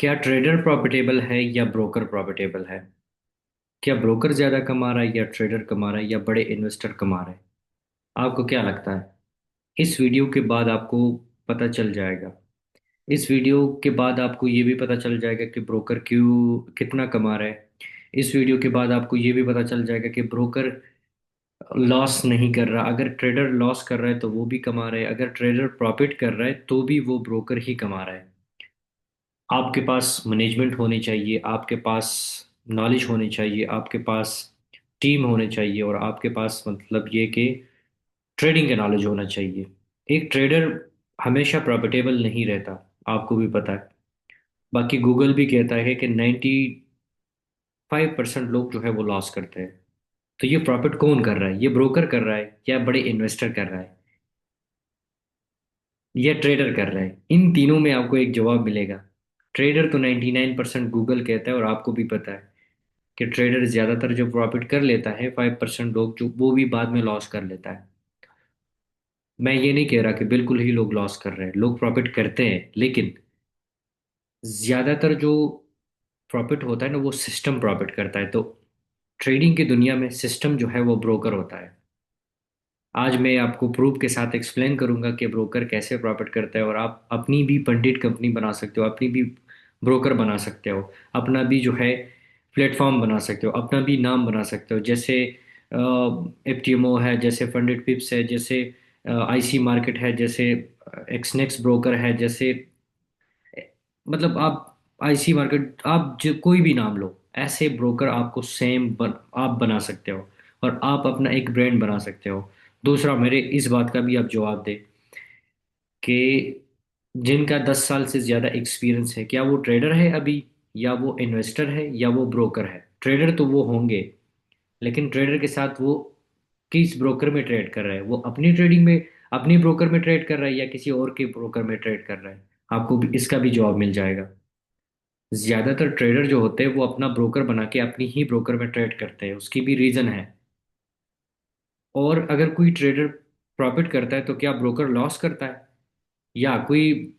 क्या trader profitable है या ब्रोकर प्रॉफिटेबल है? क्या ब्रोकर ज्यादा कमा रहा है या ट्रेडर कमा रहा है या बड़े इन्वेस्टर कमा रहे हैं? आपको क्या लगता है? इस वीडियो के बाद आपको पता चल जाएगा। इस वीडियो के बाद आपको ये भी पता चल जाएगा कि ब्रोकर क्यों कितना कमा रहा है। इस वीडियो के बाद आपको ये भी पता चल जाएगा कि ब्रोकर लॉस नहीं कर रहा। अगर ट्रेडर लॉस कर रहा है तो वो भी कमा रहा है, अगर ट्रेडर प्रॉफिट कर रहा है तो भी वो ब्रोकर ही कमा रहा है। आपके पास मैनेजमेंट होनी चाहिए, आपके पास नॉलेज होनी चाहिए, आपके पास टीम होनी चाहिए, और आपके पास मतलब ये कि ट्रेडिंग का नॉलेज होना चाहिए। एक ट्रेडर हमेशा प्रॉफिटेबल नहीं रहता, आपको भी पता है। बाकी गूगल भी कहता है कि 95% लोग जो है वो लॉस करते हैं। तो ये प्रॉफिट कौन कर रहा है? ये ब्रोकर कर रहा है या बड़े इन्वेस्टर कर रहा है या ट्रेडर कर रहा है? इन तीनों में आपको एक जवाब मिलेगा। ट्रेडर तो 99% गूगल कहता है, और आपको भी पता है कि ट्रेडर ज्यादातर जो प्रॉफिट कर लेता है 5% लोग जो वो भी बाद में लॉस कर लेता है। मैं ये नहीं कह रहा कि बिल्कुल ही लोग लॉस कर रहे हैं, लोग प्रॉफिट करते हैं, लेकिन ज्यादातर जो प्रॉफिट होता है ना वो सिस्टम प्रॉफिट करता है। तो ट्रेडिंग की दुनिया में सिस्टम जो है वो ब्रोकर होता है। आज मैं आपको प्रूफ के साथ एक्सप्लेन करूंगा कि ब्रोकर कैसे प्रॉफिट करता है, और आप अपनी भी पंडित कंपनी बना सकते हो, अपनी भी ब्रोकर बना सकते हो, अपना भी जो है प्लेटफॉर्म बना सकते हो, अपना भी नाम बना सकते हो। जैसे एफटीएमओ है, जैसे फंडित पिप्स है, जैसे आईसी मार्केट है, जैसे एक्सनेक्स ब्रोकर है, जैसे मतलब आप आईसी मार्केट, आप जो कोई भी नाम लो, ऐसे ब्रोकर आपको आप बना सकते हो, और आप अपना एक ब्रांड बना सकते हो। दूसरा, मेरे इस बात का भी आप जवाब दे कि जिनका 10 साल से ज्यादा एक्सपीरियंस है, क्या वो ट्रेडर है अभी, या वो इन्वेस्टर है, या वो ब्रोकर है? ट्रेडर तो वो होंगे, लेकिन ट्रेडर के साथ वो किस ब्रोकर में ट्रेड कर रहा है? वो अपनी ट्रेडिंग में, अपनी ब्रोकर में ट्रेड कर रहा है, या किसी और के ब्रोकर में ट्रेड कर रहा है? आपको भी इसका भी जवाब मिल जाएगा। ज्यादातर ट्रेडर जो होते हैं वो अपना ब्रोकर बना के अपनी ही ब्रोकर में ट्रेड करते हैं, उसकी भी रीजन है। और अगर कोई ट्रेडर प्रॉफिट करता है तो क्या ब्रोकर लॉस करता है? या कोई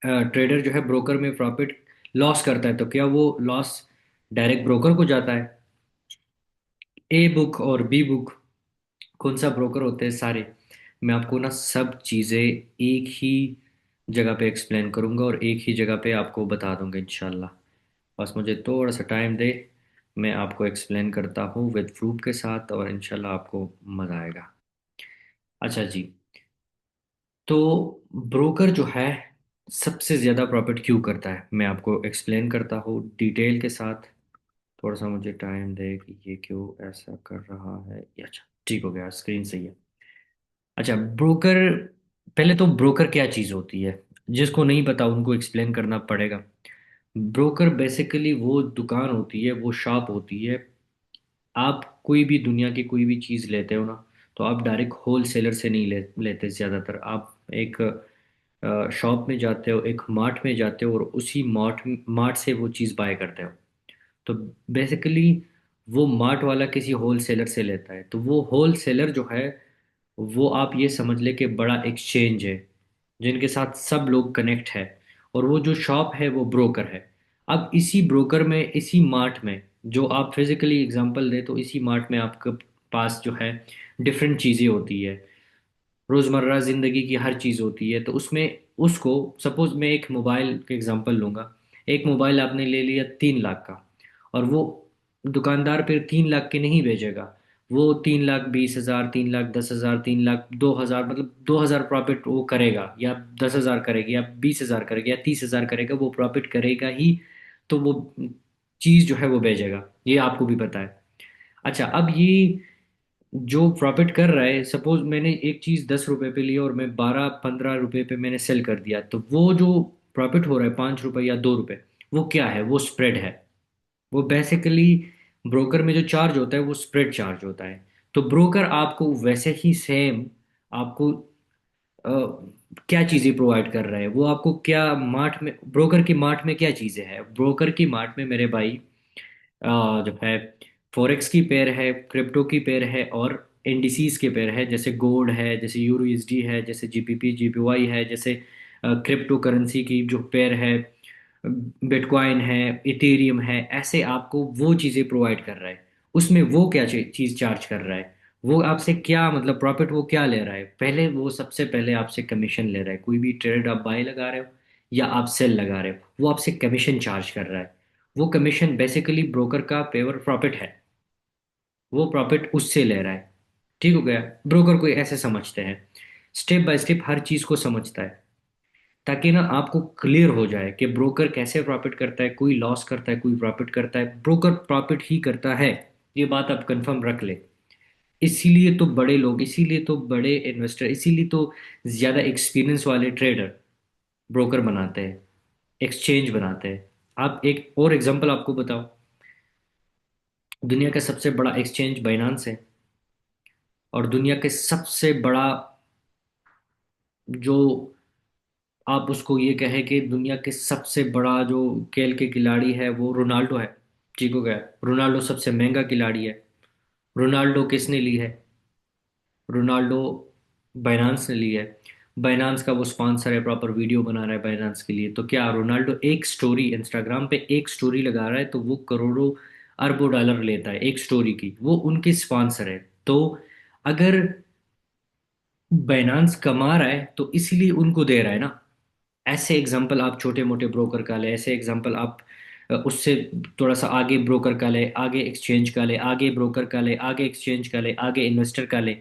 ट्रेडर जो है ब्रोकर में प्रॉफिट लॉस करता है तो क्या वो लॉस डायरेक्ट ब्रोकर को जाता है? ए बुक और बी बुक, कौन सा ब्रोकर होते हैं सारे, मैं आपको ना सब चीज़ें एक ही जगह पे एक्सप्लेन करूंगा और एक ही जगह पे आपको बता दूंगा इंशाल्लाह। बस मुझे थोड़ा सा टाइम दे, मैं आपको एक्सप्लेन करता हूँ विद प्रूफ के साथ, और इंशाल्लाह आपको मज़ा आएगा। अच्छा जी, तो ब्रोकर जो है सबसे ज़्यादा प्रॉफिट क्यों करता है, मैं आपको एक्सप्लेन करता हूँ डिटेल के साथ। थोड़ा सा मुझे टाइम दे कि ये क्यों ऐसा कर रहा है। ये अच्छा, ठीक हो गया, स्क्रीन सही है। अच्छा, ब्रोकर, पहले तो ब्रोकर क्या चीज़ होती है, जिसको नहीं पता उनको एक्सप्लेन करना पड़ेगा। ब्रोकर बेसिकली वो दुकान होती है, वो शॉप होती है। आप कोई भी दुनिया की कोई भी चीज़ लेते हो ना, तो आप डायरेक्ट होल सेलर से नहीं लेते। ज़्यादातर आप एक शॉप में जाते हो, एक मार्ट में जाते हो, और उसी मार्ट मार्ट से वो चीज़ बाय करते हो। तो बेसिकली वो मार्ट वाला किसी होल सेलर से लेता है, तो वो होल सेलर जो है वो आप ये समझ ले कि बड़ा एक्सचेंज है जिनके साथ सब लोग कनेक्ट है। और वो जो शॉप है वो ब्रोकर है। अब इसी ब्रोकर में, इसी मार्ट में, जो आप फिजिकली एग्जांपल दे तो इसी मार्ट में आपके पास जो है डिफरेंट चीज़ें होती है, रोज़मर्रा ज़िंदगी की हर चीज़ होती है। तो उसमें उसको, सपोज मैं एक मोबाइल का एग्जांपल लूँगा। एक मोबाइल आपने ले लिया 3 लाख का, और वो दुकानदार फिर 3 लाख के नहीं भेजेगा। वो 3,20,000, 3,10,000, 3,02,000, मतलब 2,000 प्रॉफिट वो करेगा, या 10,000 करेगा, या 20,000 करेगा, या 30,000 करेगा, वो प्रॉफिट करेगा ही। तो वो चीज़ जो है वो भेजेगा, ये आपको भी पता है। अच्छा, अब ये जो प्रॉफिट कर रहा है, सपोज मैंने एक चीज 10 रुपए पे ली और मैं 12-15 रुपए पे मैंने सेल कर दिया, तो वो जो प्रॉफिट हो रहा है 5 रुपए या 2 रुपए, वो क्या है? वो स्प्रेड है। वो बेसिकली ब्रोकर में जो चार्ज होता है वो स्प्रेड चार्ज होता है। तो ब्रोकर आपको वैसे ही सेम आपको अ, क्या चीजें प्रोवाइड कर रहा है, वो आपको क्या मार्ट में, ब्रोकर की मार्ट में क्या चीजें हैं? ब्रोकर की मार्ट में मेरे भाई जो है फॉरेक्स की पेयर है, क्रिप्टो की पेयर है, और इंडिसीज के पेयर है, जैसे गोल्ड है, जैसे यूरो यूएसडी है, जैसे जीपीपी जीपीवाई है, जैसे क्रिप्टो करेंसी की जो पेयर है, बिटकॉइन है, इथेरियम है, ऐसे आपको वो चीज़ें प्रोवाइड कर रहा है। उसमें वो क्या चीज़ चार्ज कर रहा है, वो आपसे क्या मतलब प्रॉफिट वो क्या ले रहा है, पहले वो सबसे पहले आपसे कमीशन ले रहा है। कोई भी ट्रेड आप बाय लगा रहे हो या आप सेल लगा रहे हो, वो आपसे कमीशन चार्ज कर रहा है। वो कमीशन बेसिकली ब्रोकर का पेवर प्रॉफिट है, वो प्रॉफिट उससे ले रहा है। ठीक हो गया। ब्रोकर को ऐसे समझते हैं, स्टेप बाय स्टेप हर चीज़ को समझता है, ताकि ना आपको क्लियर हो जाए कि ब्रोकर कैसे प्रॉफिट करता है। कोई लॉस करता है, कोई प्रॉफिट करता है, ब्रोकर प्रॉफिट ही करता है। ये बात आप कंफर्म रख ले। इसीलिए तो बड़े लोग, इसीलिए तो बड़े इन्वेस्टर, इसीलिए तो ज्यादा एक्सपीरियंस वाले ट्रेडर ब्रोकर बनाते हैं, एक्सचेंज बनाते हैं। आप एक और एग्जांपल आपको बताओ, दुनिया का सबसे बड़ा एक्सचेंज बाइनांस है, और दुनिया के सबसे बड़ा जो, आप उसको ये कहें कि दुनिया के सबसे बड़ा जो खेल के खिलाड़ी है वो रोनाल्डो है। ठीक हो गया। रोनाल्डो सबसे महंगा खिलाड़ी है। रोनाल्डो किसने ली है? रोनाल्डो बाइनांस ने ली है। बाइनांस का वो स्पॉन्सर है, प्रॉपर वीडियो बना रहा है बाइनांस के लिए। तो क्या रोनाल्डो एक स्टोरी इंस्टाग्राम पे एक स्टोरी लगा रहा है तो वो करोड़ों अरबों डॉलर लेता है एक स्टोरी की, वो उनकी स्पॉन्सर है। तो अगर बाइनांस कमा रहा है तो इसीलिए उनको दे रहा है ना। ऐसे एग्जांपल आप छोटे मोटे ब्रोकर का ले, ऐसे एग्जांपल आप उससे थोड़ा सा आगे ब्रोकर का ले, आगे एक्सचेंज का ले, आगे ब्रोकर का ले, आगे एक्सचेंज का ले, आगे इन्वेस्टर का ले,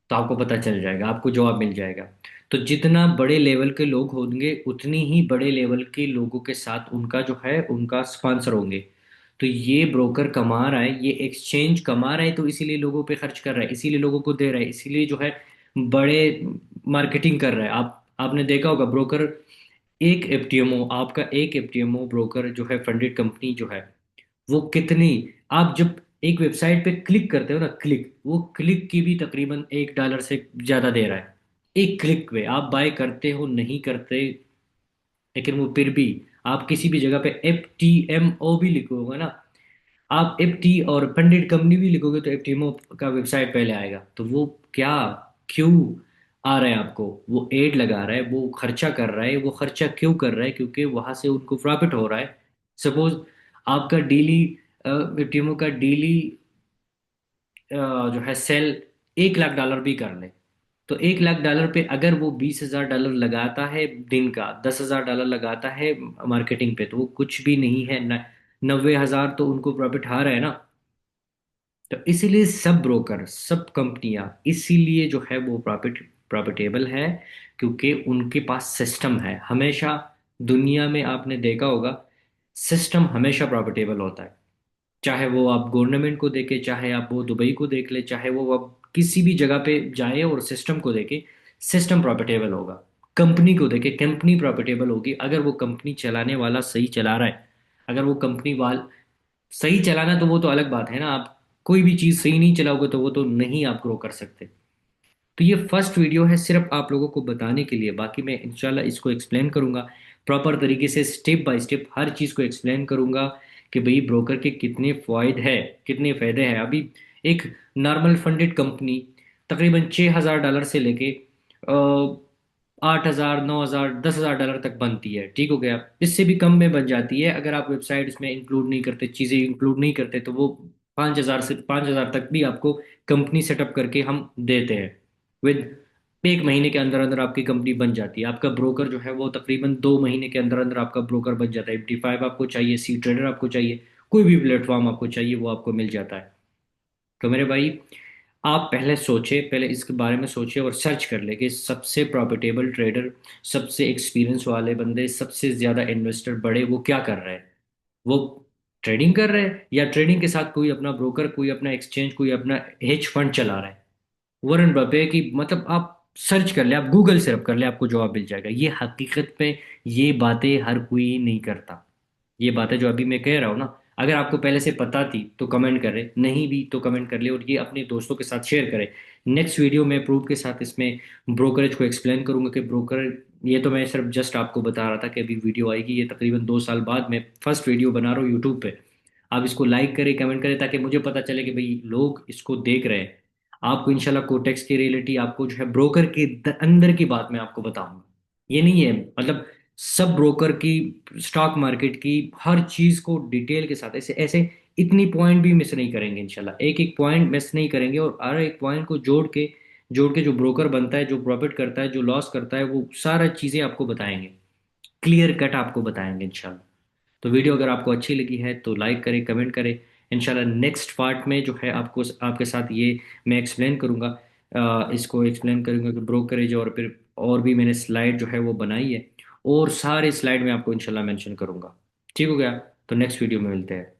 तो आपको पता चल जाएगा, आपको जवाब मिल जाएगा। तो जितना बड़े लेवल के लोग होंगे उतनी ही बड़े लेवल के लोगों के साथ उनका जो है उनका स्पॉन्सर होंगे। तो ये ब्रोकर कमा रहा है, ये एक्सचेंज कमा रहा है, तो इसीलिए लोगों पे खर्च कर रहा है, इसीलिए लोगों को दे रहा है, इसीलिए जो है बड़े मार्केटिंग कर रहा है। आप आपने देखा होगा ब्रोकर, एक एफटीएमओ, आपका एक एफटीएमओ ब्रोकर जो है, फंडेड कंपनी जो है, वो कितनी, आप जब एक वेबसाइट पे क्लिक करते हो ना, क्लिक, वो क्लिक की भी तकरीबन $1 से ज्यादा दे रहा है। एक क्लिक पे आप बाय करते हो नहीं करते, लेकिन वो फिर भी, आप किसी भी जगह पे FTMO भी लिखोगे ना, आप FT और पंडित कंपनी भी लिखोगे तो FTMO का वेबसाइट पहले आएगा। तो वो क्या, क्यों आ रहा है आपको, वो एड लगा रहा है, वो खर्चा कर रहा है। वो खर्चा क्यों कर रहा है? क्योंकि वहां से उनको प्रॉफिट हो रहा है। सपोज आपका डेली FTMO का डेली जो है सेल $1 लाख भी कर ले, तो $1 लाख पे अगर वो $20,000 लगाता है दिन का, $10,000 लगाता है मार्केटिंग पे, तो वो कुछ भी नहीं है। 90,000 तो उनको प्रॉफिट आ रहा है ना। तो इसीलिए सब ब्रोकर, सब कंपनियां, इसीलिए जो है वो प्रॉफिटेबल है, क्योंकि उनके पास सिस्टम है हमेशा। दुनिया में आपने देखा होगा, सिस्टम हमेशा प्रॉफिटेबल होता है। चाहे वो आप गवर्नमेंट को देखे, चाहे आप वो दुबई को देख ले, चाहे वो आप किसी भी जगह पे जाए और सिस्टम को देखे, सिस्टम प्रॉफिटेबल होगा। कंपनी को देखे, कंपनी प्रॉफिटेबल होगी अगर वो कंपनी चलाने वाला सही चला रहा है। अगर वो कंपनी वाल सही चलाना, तो वो तो अलग बात है ना। आप कोई भी चीज़ सही नहीं चलाओगे तो वो तो नहीं आप ग्रो कर सकते। तो ये फर्स्ट वीडियो है सिर्फ आप लोगों को बताने के लिए, बाकी मैं इंशाल्लाह इसको एक्सप्लेन करूंगा प्रॉपर तरीके से, स्टेप बाय स्टेप हर चीज़ को एक्सप्लेन करूंगा कि भाई ब्रोकर के कितने फायदे हैं, कितने फायदे हैं। अभी एक नॉर्मल फंडेड कंपनी तकरीबन $6,000 से लेके 8,000, 9,000, $10,000 तक बनती है। ठीक हो गया। इससे भी कम में बन जाती है अगर आप वेबसाइट इसमें इंक्लूड नहीं करते, चीज़ें इंक्लूड नहीं करते, तो वो 5,000 से 5,000 तक भी आपको कंपनी सेटअप करके हम देते हैं। विद एक महीने के अंदर अंदर आपकी कंपनी बन जाती है। आपका ब्रोकर जो है वो तकरीबन 2 महीने के अंदर अंदर आपका ब्रोकर बन जाता है। MT5 आपको चाहिए, सी ट्रेडर आपको चाहिए, कोई भी प्लेटफॉर्म आपको चाहिए, वो आपको मिल जाता है। तो मेरे भाई, आप पहले सोचे, पहले इसके बारे में सोचे और सर्च कर ले कि सबसे प्रॉफिटेबल ट्रेडर, सबसे एक्सपीरियंस वाले बंदे, सबसे ज्यादा इन्वेस्टर बड़े, वो क्या कर रहे हैं। वो ट्रेडिंग कर रहे हैं या ट्रेडिंग के साथ कोई अपना ब्रोकर, कोई अपना एक्सचेंज, कोई अपना हेज फंड चला रहा है। वॉरेन बफे की मतलब आप सर्च कर ले, आप गूगल सर्च कर ले, आपको जवाब मिल जाएगा। ये हकीकत में ये बातें हर कोई नहीं करता। ये बातें जो अभी मैं कह रहा हूँ ना, अगर आपको पहले से पता थी तो कमेंट करे, नहीं भी तो कमेंट कर ले, और ये अपने दोस्तों के साथ शेयर करें। नेक्स्ट वीडियो में प्रूफ के साथ इसमें ब्रोकरेज को एक्सप्लेन करूंगा कि ब्रोकर, ये तो मैं सिर्फ जस्ट आपको बता रहा था कि अभी वीडियो आएगी, ये तकरीबन 2 साल बाद मैं फर्स्ट वीडियो बना रहा हूँ यूट्यूब पे। आप इसको लाइक करें, कमेंट करें, ताकि मुझे पता चले कि भाई लोग इसको देख रहे हैं। आपको इंशाल्लाह कोटेक्स की रियलिटी, आपको जो है ब्रोकर के अंदर की बात मैं आपको बताऊंगा। ये नहीं है मतलब सब ब्रोकर की, स्टॉक मार्केट की, हर चीज को डिटेल के साथ, ऐसे ऐसे इतनी पॉइंट भी मिस नहीं करेंगे इंशाल्लाह, एक एक पॉइंट मिस नहीं करेंगे, और हर एक पॉइंट को जोड़ के जो ब्रोकर बनता है, जो प्रॉफिट करता है, जो लॉस करता है, वो सारा चीजें आपको बताएंगे, क्लियर कट आपको बताएंगे इंशाल्लाह। तो वीडियो अगर आपको अच्छी लगी है तो लाइक करें, कमेंट करें। इंशाल्लाह नेक्स्ट पार्ट में जो है आपको आपके साथ ये मैं एक्सप्लेन करूंगा, इसको एक्सप्लेन करूंगा कि ब्रोकरेज, और फिर और भी मैंने स्लाइड जो है वो बनाई है, और सारे स्लाइड में आपको इंशाल्लाह मेंशन करूंगा। ठीक हो गया? तो नेक्स्ट वीडियो में मिलते हैं।